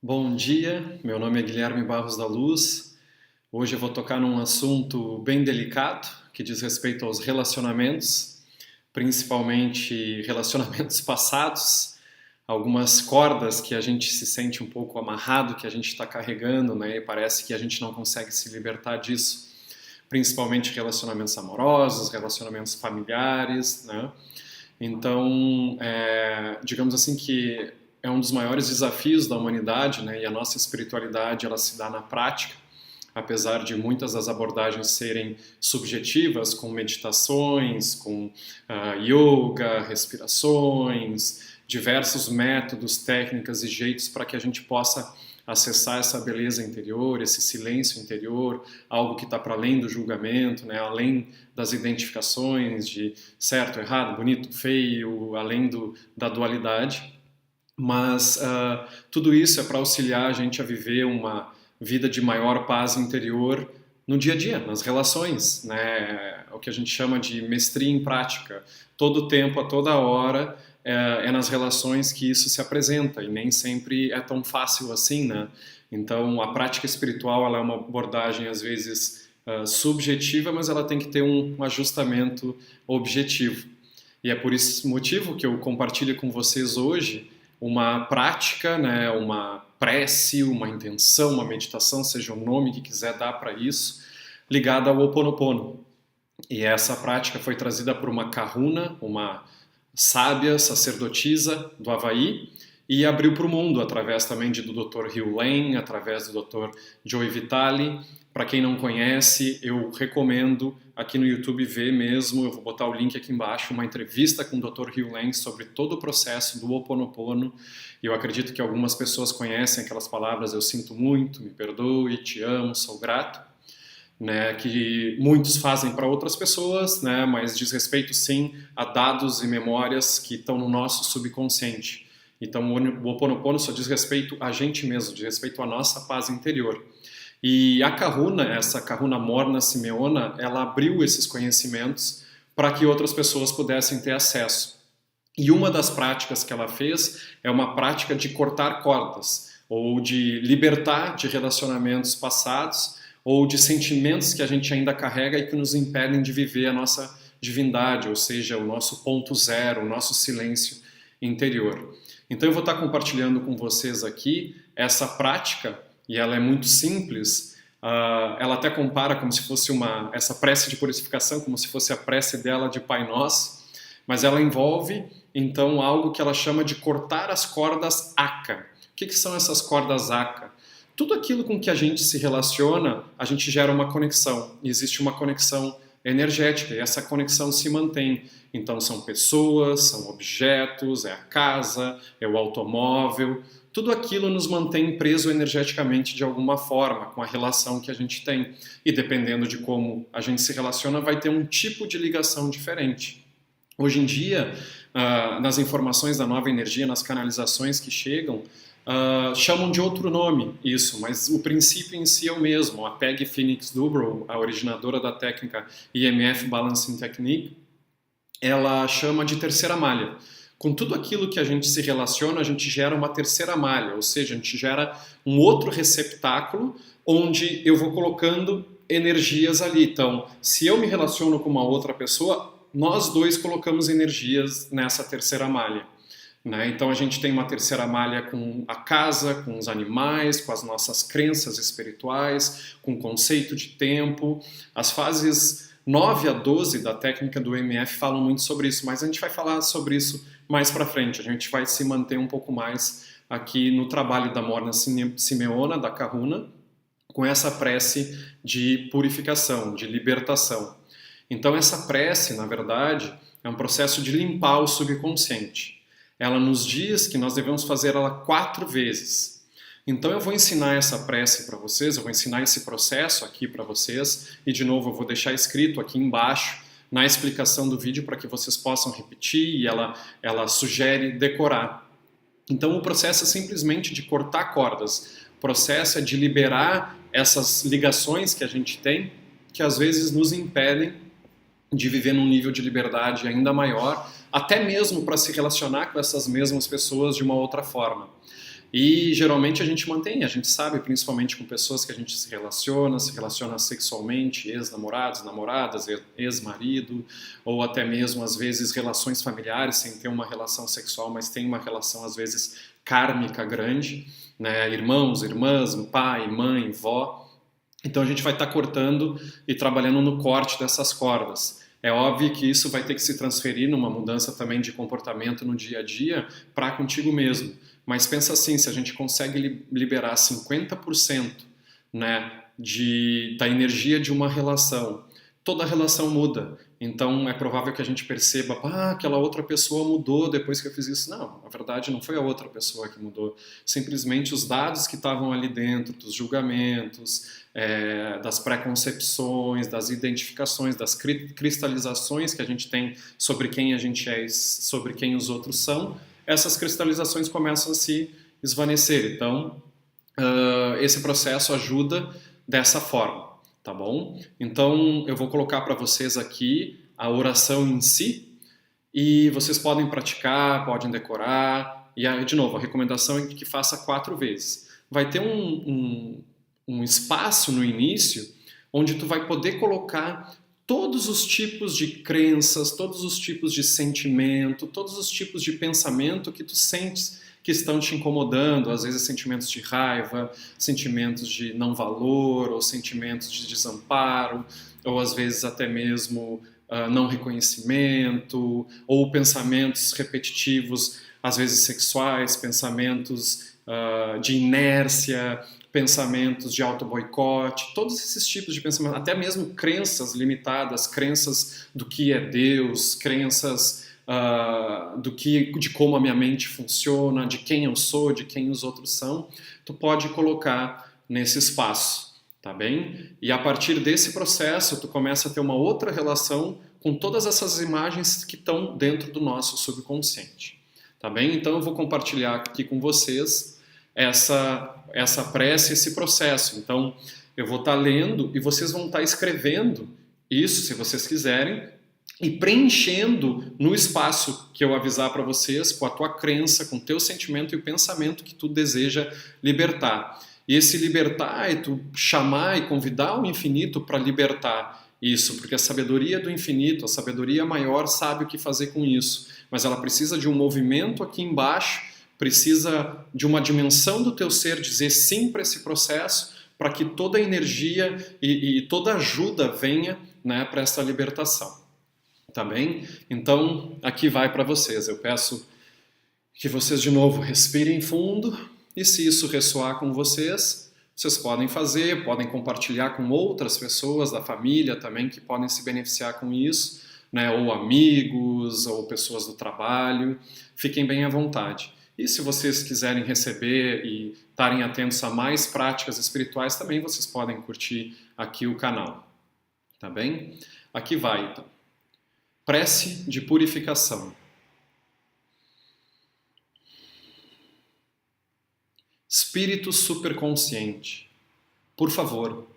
Bom dia, meu nome é Guilherme Barros da Luz. Hoje eu vou tocar num assunto bem delicado que diz respeito aos relacionamentos, principalmente relacionamentos passados, algumas cordas que a gente se sente um pouco amarrado, que a gente está carregando, né? E parece que a gente não consegue se libertar disso, principalmente relacionamentos amorosos, relacionamentos familiares, né? Então, digamos assim que é um dos maiores desafios da humanidade, né? E a nossa espiritualidade ela se dá na prática, apesar de muitas das abordagens serem subjetivas, com meditações, com yoga, respirações, diversos métodos, técnicas e jeitos para que a gente possa acessar essa beleza interior, esse silêncio interior, algo que está para além do julgamento, né? Além das identificações de certo, errado, bonito, feio, além da dualidade. Mas tudo isso é para auxiliar a gente a viver uma vida de maior paz interior no dia a dia, nas relações, né? O que a gente chama de mestria em prática. Todo tempo, a toda hora, é nas relações que isso se apresenta e nem sempre é tão fácil assim, né? Então, a prática espiritual ela é uma abordagem, às vezes, subjetiva, mas ela tem que ter um ajustamento objetivo. E é por esse motivo que eu compartilho com vocês hoje uma prática, né, uma prece, uma intenção, uma meditação, seja o nome que quiser dar para isso, ligada ao Ho Oponopono. E essa prática foi trazida por uma kahuna, uma sábia sacerdotisa do Havaí, e abriu para o mundo através também do Dr. Hugh Lane, através do Dr. Joe Vitale. Para quem não conhece, eu recomendo aqui no YouTube ver mesmo, eu vou botar o link aqui embaixo, uma entrevista com o Dr. Hugh Lane sobre todo o processo do Ho Oponopono. Eu acredito que algumas pessoas conhecem aquelas palavras, eu sinto muito, me perdoe, te amo, sou grato, né, que muitos fazem para outras pessoas, né, mas diz respeito sim a dados e memórias que estão no nosso subconsciente. Então o Ho Oponopono só diz respeito a gente mesmo, diz respeito à nossa paz interior. E a Kahuna, essa Kahuna Morna Simeona, ela abriu esses conhecimentos para que outras pessoas pudessem ter acesso. E uma das práticas que ela fez é uma prática de cortar cordas, ou de libertar de relacionamentos passados, ou de sentimentos que a gente ainda carrega e que nos impedem de viver a nossa divindade, ou seja, o nosso ponto zero, o nosso silêncio interior. Então eu vou estar compartilhando com vocês aqui essa prática, e ela é muito simples. Ela até compara como se fosse essa prece de purificação, como se fosse a prece dela de Pai Nosso, mas ela envolve então algo que ela chama de cortar as cordas Aka. O que são essas cordas Aka? Tudo aquilo com que a gente se relaciona, a gente gera uma conexão. E existe uma conexão energética e essa conexão se mantém. Então são pessoas, são objetos, é a casa, é o automóvel. Tudo aquilo nos mantém preso energeticamente de alguma forma, com a relação que a gente tem. E dependendo de como a gente se relaciona, vai ter um tipo de ligação diferente. Hoje em dia, nas informações da nova energia, nas canalizações que chegam, chamam de outro nome isso, mas o princípio em si é o mesmo. A Peggy Phoenix Dubrow, a originadora da técnica EMF Balancing Technique, ela chama de terceira malha. Com tudo aquilo que a gente se relaciona, a gente gera uma terceira malha, ou seja, a gente gera um outro receptáculo onde eu vou colocando energias ali. Então, se eu me relaciono com uma outra pessoa, nós dois colocamos energias nessa terceira malha, né? Então a gente tem uma terceira malha com a casa, com os animais, com as nossas crenças espirituais, com o conceito de tempo. As fases 9 a 12 da técnica do EMF falam muito sobre isso, mas a gente vai falar sobre isso mais para frente. A gente vai se manter um pouco mais aqui no trabalho da Morna Simeona, da Kahuna, com essa prece de purificação, de libertação. Então essa prece, na verdade, é um processo de limpar o subconsciente. Ela nos diz que nós devemos fazer ela 4 vezes. Então eu vou ensinar essa prece para vocês, eu vou ensinar esse processo aqui para vocês, e de novo eu vou deixar escrito aqui embaixo na explicação do vídeo para que vocês possam repetir, e ela sugere decorar. Então o processo é simplesmente de cortar cordas, o processo é de liberar essas ligações que a gente tem, que às vezes nos impedem de viver num nível de liberdade ainda maior, até mesmo para se relacionar com essas mesmas pessoas de uma outra forma. E geralmente a gente mantém, a gente sabe, principalmente com pessoas que a gente se relaciona sexualmente, ex-namorados, namoradas, ex-marido, ou até mesmo às vezes relações familiares, sem ter uma relação sexual, mas tem uma relação às vezes kármica grande, né? Irmãos, irmãs, pai, mãe, vó. Então a gente vai estar cortando e trabalhando no corte dessas cordas. É óbvio que isso vai ter que se transferir numa mudança também de comportamento no dia a dia para contigo mesmo. Mas pensa assim, se a gente consegue liberar 50%, né, da energia de uma relação, toda a relação muda. Então é provável que a gente perceba, aquela outra pessoa mudou depois que eu fiz isso. Não, na verdade não foi a outra pessoa que mudou. Simplesmente os dados que estavam ali dentro, dos julgamentos, das preconcepções, das identificações, das cristalizações que a gente tem sobre quem a gente é e sobre quem os outros são, essas cristalizações começam a se esvanecer. Então, esse processo ajuda dessa forma, tá bom? Então, eu vou colocar para vocês aqui a oração em si e vocês podem praticar, podem decorar. E, de novo, a recomendação é que faça 4 vezes. Vai ter um espaço no início onde tu vai poder colocar todos os tipos de crenças, todos os tipos de sentimento, todos os tipos de pensamento que tu sentes que estão te incomodando, às vezes sentimentos de raiva, sentimentos de não valor, ou sentimentos de desamparo, ou às vezes até mesmo não reconhecimento, ou pensamentos repetitivos, às vezes sexuais, pensamentos de inércia, pensamentos de auto-boicote, todos esses tipos de pensamento, até mesmo crenças limitadas, crenças do que é Deus, crenças de como a minha mente funciona, de quem eu sou, de quem os outros são, tu pode colocar nesse espaço, tá bem? E a partir desse processo, tu começa a ter uma outra relação com todas essas imagens que estão dentro do nosso subconsciente, tá bem? Então eu vou compartilhar aqui com vocês essa prece, esse processo. Então, eu vou estar lendo e vocês vão estar escrevendo isso, se vocês quiserem, e preenchendo no espaço que eu avisar para vocês, com a tua crença, com o teu sentimento e o pensamento que tu deseja libertar. E esse libertar é tu chamar e convidar o infinito para libertar isso, porque a sabedoria do infinito, a sabedoria maior, sabe o que fazer com isso, mas ela precisa de um movimento aqui embaixo, precisa de uma dimensão do teu ser dizer sim para esse processo, para que toda a energia e toda ajuda venha, né, para essa libertação. Tá bem? Então, aqui vai para vocês. Eu peço que vocês de novo respirem fundo e se isso ressoar com vocês, vocês podem fazer, podem compartilhar com outras pessoas da família também que podem se beneficiar com isso, né, ou amigos, ou pessoas do trabalho. Fiquem bem à vontade. E se vocês quiserem receber e estarem atentos a mais práticas espirituais, também vocês podem curtir aqui o canal. Tá bem? Aqui vai, então. Prece de purificação. Espírito superconsciente, por favor,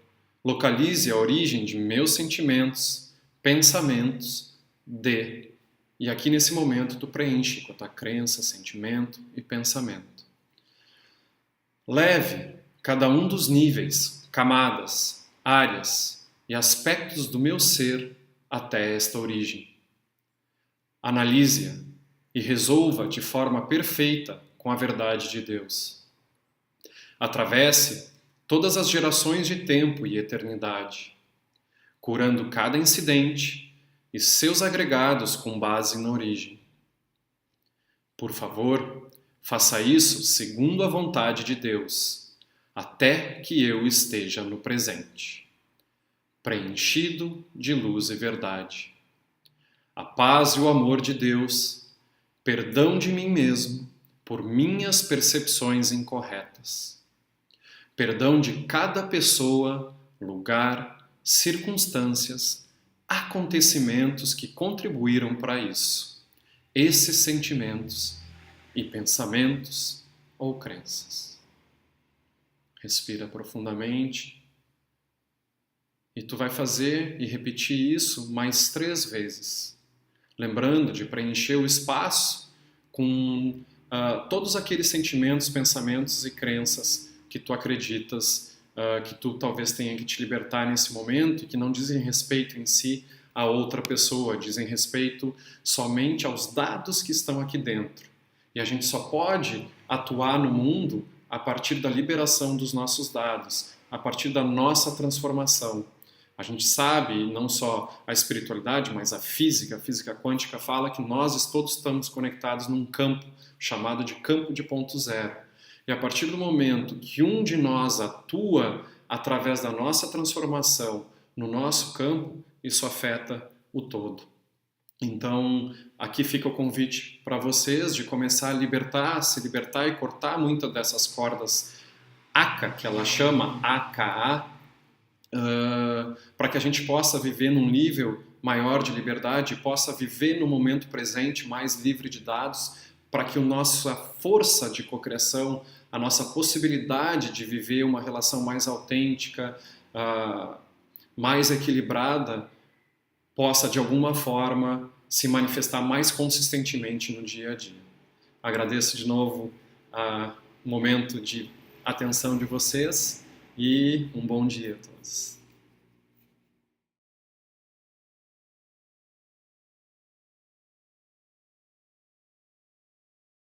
localize a origem de meus sentimentos, pensamentos, e aqui nesse momento tu preenche com a tua crença, sentimento e pensamento. Leve cada um dos níveis, camadas, áreas e aspectos do meu ser até esta origem. Analise-a e resolva de forma perfeita com a verdade de Deus. Atravesse todas as gerações de tempo e eternidade, curando cada incidente e seus agregados com base na origem. Por favor, faça isso segundo a vontade de Deus, até que eu esteja no presente, preenchido de luz e verdade. A paz e o amor de Deus, perdão de mim mesmo por minhas percepções incorretas, perdão de cada pessoa, lugar, circunstâncias, acontecimentos que contribuíram para isso, esses sentimentos e pensamentos ou crenças. Respira profundamente e tu vai fazer e repetir isso mais 3 vezes. Lembrando de preencher o espaço com todos aqueles sentimentos, pensamentos e crenças que tu acreditas, que tu talvez tenha que te libertar nesse momento e que não dizem respeito em si a outra pessoa, dizem respeito somente aos dados que estão aqui dentro. E a gente só pode atuar no mundo a partir da liberação dos nossos dados, a partir da nossa transformação. A gente sabe, não só a espiritualidade, mas a física quântica fala que nós todos estamos conectados num campo chamado de campo de ponto zero. E a partir do momento que um de nós atua através da nossa transformação no nosso campo, isso afeta o todo. Então, aqui fica o convite para vocês de começar a se libertar e cortar muitas dessas cordas AKA, que ela chama AKA, para que a gente possa viver num nível maior de liberdade, possa viver no momento presente mais livre de dados, para que a nossa força de cocriação, a nossa possibilidade de viver uma relação mais autêntica, mais equilibrada, possa de alguma forma se manifestar mais consistentemente no dia a dia. Agradeço de novo o momento de atenção de vocês e um bom dia a todos.